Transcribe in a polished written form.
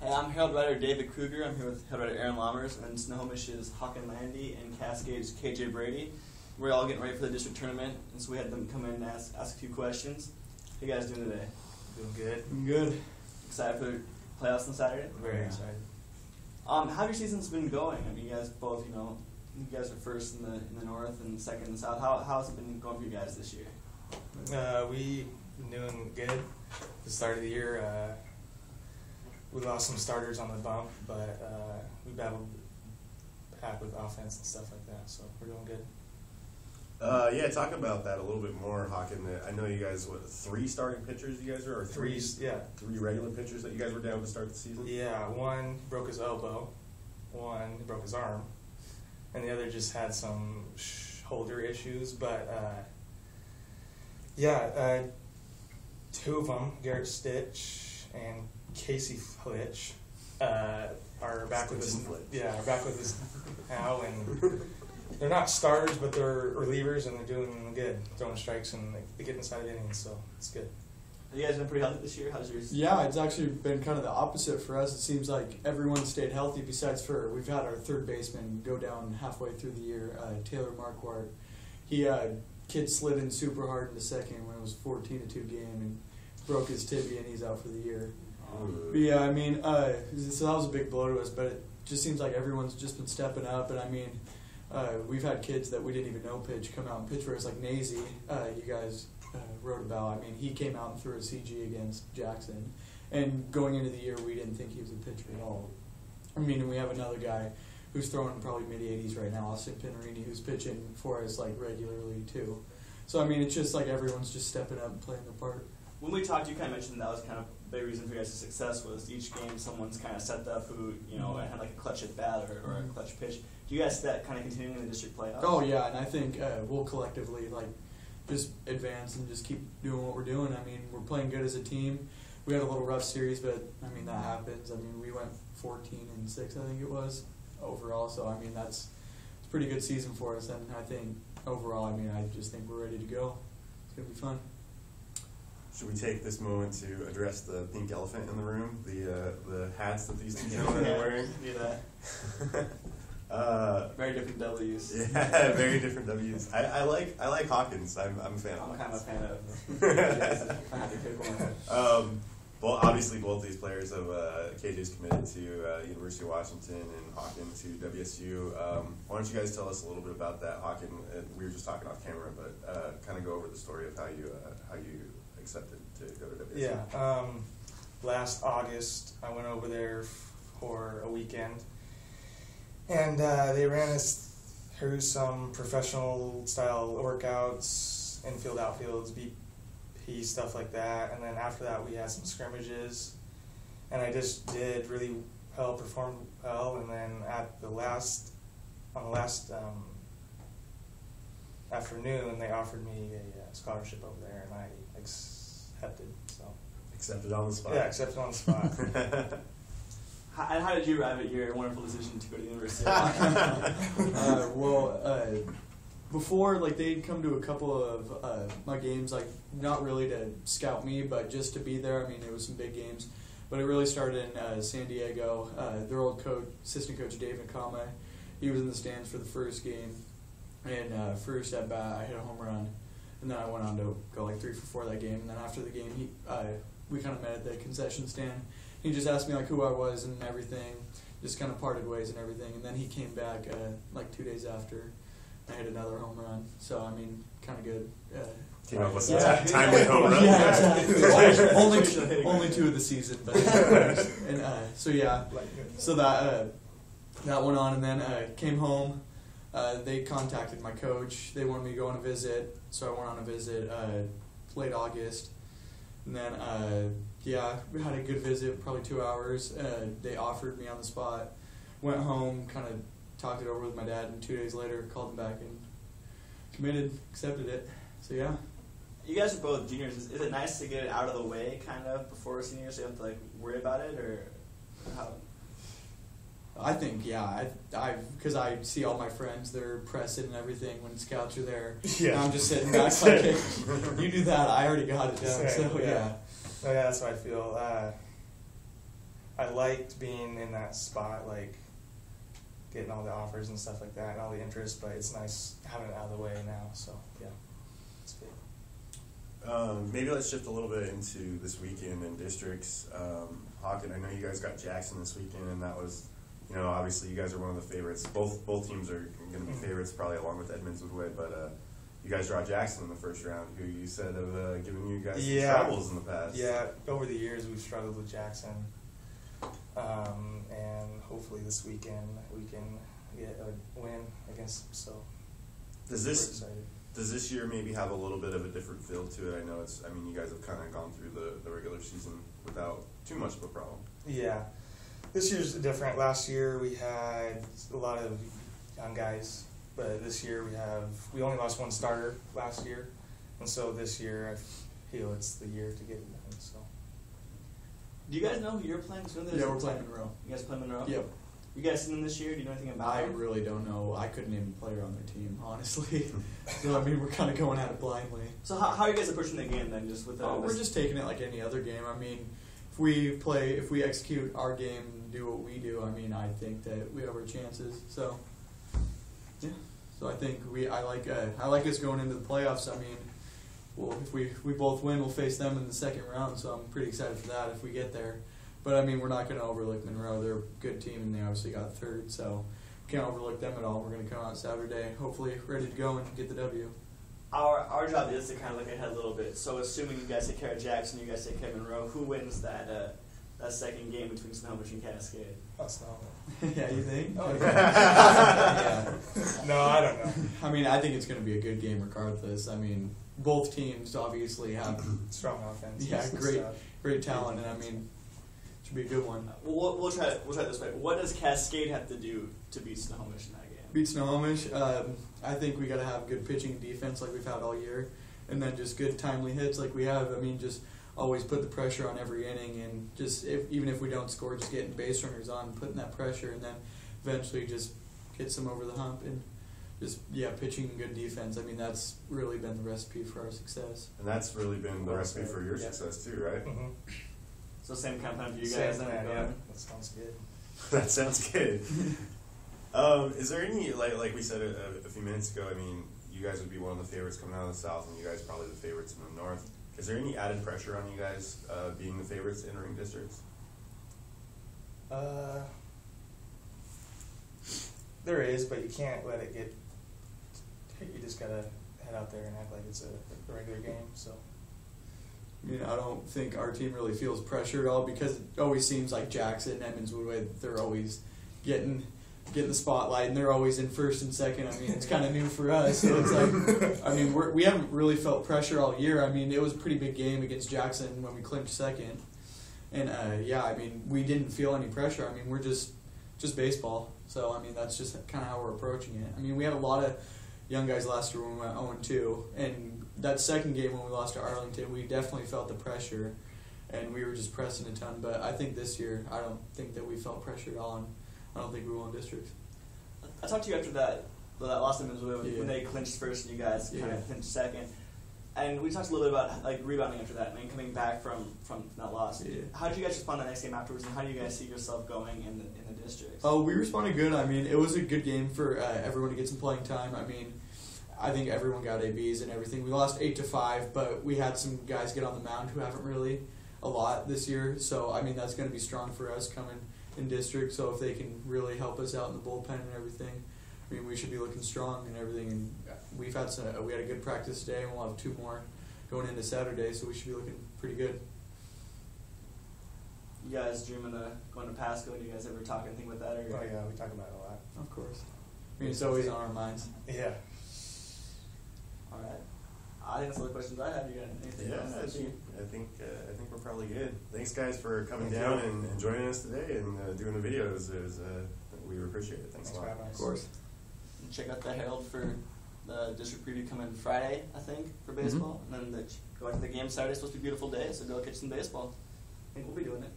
Hey, I'm Herald writer David Krueger. I'm here with Herald writer Lommers, and Snohomish is Haakon, Lande, and Cascade's KJ Brady. We're all getting ready for the district tournament, and so we had them come in and ask a few questions. How you guys doing today? Doing good. I'm good. Excited for the playoffs on Saturday? Very excited. How have your seasons been going? I mean, you guys both, you guys are first in the north and second in the south. How has it been going for you guys this year? We've been doing good. The start of the year, we lost some starters on the bump, but we battled back with offense and stuff like that, so we're doing good. Yeah, talk about that a little bit more, Haakon. I know you guys, 3 starting pitchers you guys are, or three regular pitchers that you guys were down to start the season? Yeah, one broke his elbow, one broke his arm, and the other just had some shoulder issues, but 2 of them, Garrett Stitch and Casey Flitch, are back with us. Yeah, are back with us now, and they're not starters, but they're relievers, and they're doing good, throwing strikes, and they get inside innings, so it's good. Have you guys been pretty healthy this year? How's yours? Yeah, it's actually been kind of the opposite for us. It seems like everyone stayed healthy besides we've had our third baseman go down halfway through the year, Taylor Marquardt. Kid slid in super hard in the second when it was 14-2 game and broke his tibia, and he's out for the year. But yeah, I mean, so that was a big blow to us, but it just seems like everyone's just been stepping up, and I mean, we've had kids that we didn't even know pitch come out and pitch for us, like Nazy, you guys wrote about. I mean, he came out and threw a CG against Jackson, and going into the year, we didn't think he was a pitcher at all. I mean, and we have another guy who's throwing probably mid-80s right now, Austin Pinarini, who's pitching for us like regularly too. So I mean, it's just like everyone's just stepping up and playing their part. When we talked, you kind of mentioned that was kind of a big reason for you guys' success was each game someone's kind of stepped up who, had like a clutch at bat or a clutch pitch. Do you guys see that kind of continuing in the district playoffs? Oh yeah, and I think we'll collectively just advance and just keep doing what we're doing. I mean, we're playing good as a team. We had a little rough series, but I mean that happens. I mean, we went 14-6, I think it was overall. So I mean it's a pretty good season for us, and I think overall, I mean I just think we're ready to go. It's gonna be fun. Should we take this moment to address the pink elephant in the room, the hats that these two gentlemen are wearing? Very different W's. Yeah, very different W's. I like Hawkins. I'm a fan. I'm kind of a fan of. I have to pick one. Well, obviously both these players have KJ's committed to University of Washington and Haakon to WSU. Why don't you guys tell us a little bit about that, Haakon? We were just talking off camera, but kind of go over the story of how you accepted to go to WSU. Yeah, last August I went over there for a weekend, and they ran us through some professional style workouts, infield, outfields, BP, stuff like that, and then after that we had some scrimmages, and I just did really well, performed well, and then at the last afternoon they offered me a scholarship over there, and I accepted. So accepted on the spot. Yeah, accepted on the spot. And how did you arrive at your wonderful decision to go to the University? Before, they'd come to a couple of my games, not really to scout me, but just to be there. I mean, it was some big games, but it really started in San Diego. Their old assistant coach, David Kame, he was in the stands for the first game, and first at bat, I hit a home run. And then I went on to go 3 for 4 that game. And then after the game, we kind of met at the concession stand. He just asked me who I was and everything, just kind of parted ways and everything. And then he came back 2 days after. I hit another home run. So I mean, kind of good. Came up with some timely home runs. Yeah, exactly. only 2 of the season, but and so yeah, so that went on, and then came home. They contacted my coach. They wanted me to go on a visit, so I went on a visit late August. And then, we had a good visit, probably 2 hours. They offered me on the spot. Went home, kind of talked it over with my dad, and 2 days later called him back and committed, accepted it. So, yeah. You guys are both juniors. Is it nice to get it out of the way, kind of, before seniors, so you have to, worry about it, or how? I think, yeah, because I see all my friends, they're pressing and everything when scouts are there. Yeah. And I'm just sitting back hey, you do that, I already got it down. So, yeah. Oh, yeah, that's how I feel. I liked being in that spot, like getting all the offers and stuff like that and all the interest, but it's nice having it out of the way now, so yeah, it's good. Maybe let's shift a little bit into this weekend in districts. Haakon, I know you guys got Jackson this weekend, and that was, obviously you guys are one of the favorites. Both teams are going to be favorites, probably along with Edmonds Woodway, but you guys draw Jackson in the first round, who you said have given you guys some troubles in the past. Yeah, over the years we've struggled with Jackson, and hopefully this weekend we can get a win against them. So Does we're excited. Does this year maybe have a little bit of a different feel to it? I know you guys have kind of gone through the regular season without too much of a problem. Yeah, this year's different. Last year we had a lot of young guys, but this year we only lost one starter last year, and so this year I feel it's the year to get it done. So. Do you guys know who you're playing? Yeah, we're playing Monroe. You guys play Monroe? Yep. You guys seen them this year? Do you know anything about I them? really don't know. I couldn't even play her on their team, honestly. So, we're kind of going at it blindly. So how are you guys approaching the game then? Just with We're just taking it like any other game. If we execute our game and do what we do, I think that we have our chances. So, yeah. So I think I like us going into the playoffs. Well, if we both win, we'll face them in the second round. So I'm pretty excited for that if we get there. But we're not going to overlook Monroe. They're a good team, and they obviously got third. So we can't overlook them at all. We're going to come out Saturday, hopefully ready to go and get the W. Our job is to kind of look ahead a little bit. So assuming you guys take care of Jackson, you guys take care of Monroe, who wins that second game between Snohomish and Cascade? Oh, Snohomish. Yeah, you think? Oh, yeah. No, I don't know. I think it's going to be a good game regardless. Both teams obviously have strong offense. Yeah, great talent, and it should be a good one. Well, we'll try it this way. What does Cascade have to do to beat Snohomish in that game? Beat Snohomish, I think we got to have good pitching and defense like we've had all year, and then just good timely hits like we have. Just always put the pressure on every inning, and just even if we don't score, just getting base runners on, putting that pressure, and then eventually just gets them over the hump, and just pitching and good defense. That's really been the recipe for our success. And that's really been the recipe for your success too, right? Mm-hmm. So same kind of plan for you guys. Same plan, yeah. That sounds good. That sounds good. Is there any, like we said a few minutes ago, you guys would be one of the favorites coming out of the South, and you guys probably the favorites in the North. Is there any added pressure on you guys being the favorites entering districts? There is, but you can't let it get. You just gotta head out there and act like it's a regular game. So. I don't think our team really feels pressure at all because it always seems like Jackson, Edmonds Woodway, they're always getting the spotlight and they're always in first and second. It's kind of new for us. So it's like, we haven't really felt pressure all year. It was a pretty big game against Jackson when we clinched second. And we didn't feel any pressure. We're just baseball. So, that's just kind of how we're approaching it. We had a lot of young guys last year when we went 0-2. And that second game when we lost to Arlington, we definitely felt the pressure, and we were just pressing a ton. But I think this year, I don't think that we felt pressure at all, and I don't think we won districts. I talked to you after that loss in Minnesota when they clinched first and you guys kind of clinched second. And we talked a little bit about rebounding after that and coming back from that loss. Yeah. How did you guys respond the next game afterwards, and how do you guys see yourself going in the districts? Oh, we responded good. It was a good game for everyone to get some playing time. I think everyone got ABs and everything. We lost 8-5, but we had some guys get on the mound who haven't really a lot this year. So, that's going to be strong for us coming in district. So if they can really help us out in the bullpen and everything, we should be looking strong and everything. And we had a good practice today, and we'll have 2 more going into Saturday. So we should be looking pretty good. You guys dreaming of going to Pasco? Do you guys ever talk anything about that? Oh yeah, we talk about it a lot. Of course. It's always on our minds. Yeah. All right. I think that's all the questions I have. You got anything else? I think we're probably good. Thanks, guys, for coming down and joining us today and doing the videos. We appreciate it. Thanks a lot. Of course. And check out the Herald for the district preview coming Friday, I think, for baseball. And then go out to the game Saturday. It's supposed to be a beautiful day, so go catch some baseball. I think we'll be doing it.